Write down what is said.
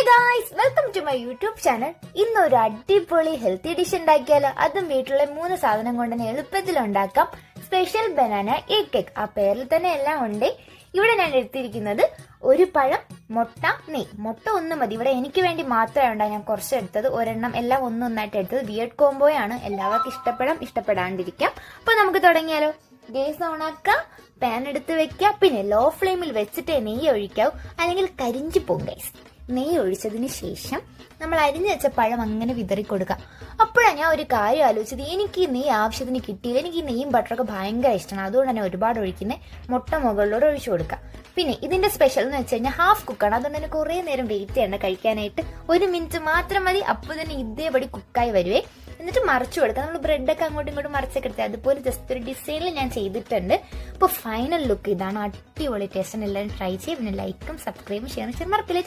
Guys, welcome to my YouTube channel. ഇന്ന് ഒരു അടിപൊളി ഹെൽത്തി ഡിഷ് ഉണ്ടാക്കിയാലോ. അതും വീട്ടിലെ 3 സാധനം കൊണ്ട് തന്നെ എളുപ്പത്തിൽ ഉണ്ടാക്കാം. Special banana egg cake. ആ പേരിൽ തന്നെ എല്ലാം ഉണ്ട്. ഇവിടെ ഞാൻ എടുത്തിരിക്കുന്നത് ഒരു പഴം, മുട്ട, നെയ്. മുട്ട ഒന്ന് മതി. ഇവിടെ എനിക്ക് വേണ്ടി മാത്രമേ ഉണ്ടായി, ഞാൻ കുറച്ച് എടുത്തത്. ഒരെണ്ണം എല്ലാം ഒന്നൊന്നായിട്ട് എടുത്തത്. വിയർഡ് കോംബോയാണ്. എല്ലാവർക്കും ഇഷ്ടപ്പെടാണ്ടിരിക്കാം. അപ്പൊ നമുക്ക് തുടങ്ങിയാലോ. ഗ്യാസ് ഓണാക്കാം, പാൻ എടുത്ത് വെക്കാം. പിന്നെ ലോ ഫ്ലെയിമിൽ വെച്ചിട്ടേ നെയ്യ് ഒഴിക്കാവൂ, അല്ലെങ്കിൽ കരിഞ്ചു പോകും ഗൈസ്. നെയ്യ് ഒഴിച്ചതിന് ശേഷം നമ്മൾ അരിഞ്ഞു വെച്ച പഴം അങ്ങനെ വിതറി കൊടുക്കാം. അപ്പോഴാണ് ഞാൻ ഒരു കാര്യം ആലോചിച്ചത്, എനിക്ക് ഈ നെയ്യ് ആവശ്യത്തിന് കിട്ടിയില്ല. എനിക്ക് ഈ നെയ്യും ബട്ടറൊക്കെ ഭയങ്കര ഇഷ്ടമാണ്, അതുകൊണ്ട് തന്നെ ഒരുപാട് ഒഴിക്കുന്നത്. മുട്ട മുകളിലൂടെ ഒഴിച്ചു കൊടുക്കാം. പിന്നെ ഇതിന്റെ സ്പെഷ്യൽ എന്ന് വെച്ച് കഴിഞ്ഞാൽ ഹാഫ് കുക്കാണ്, അതുകൊണ്ട് തന്നെ കുറെ നേരം വെയിറ്റ് ചെയ്യണ്ട കഴിക്കാനായിട്ട്. 1 മിനിറ്റ് മാത്രം മതി. അപ്പോൾ തന്നെ ഇതേപടി കുക്കായി വരുവേ. എന്നിട്ട് മറിച്ചു കൊടുക്കാം. നമ്മൾ ബ്രെഡൊക്കെ അങ്ങോട്ടും ഇങ്ങോട്ടും മറിച്ചൊക്കെ എടുത്താൽ അതുപോലെ ജസ്റ്റ് ഒരു ഡിസൈനിൽ ഞാൻ ചെയ്തിട്ടുണ്ട്. അപ്പോൾ ഫൈനൽ ലുക്ക് ഇതാണ്. അടിപൊളി ടേസ്റ്റ്. എല്ലാവരും ട്രൈ ചെയ്യും. പിന്നെ ലൈക്കും സബ്സ്ക്രൈബും ഷെയറും മറക്കില്ല.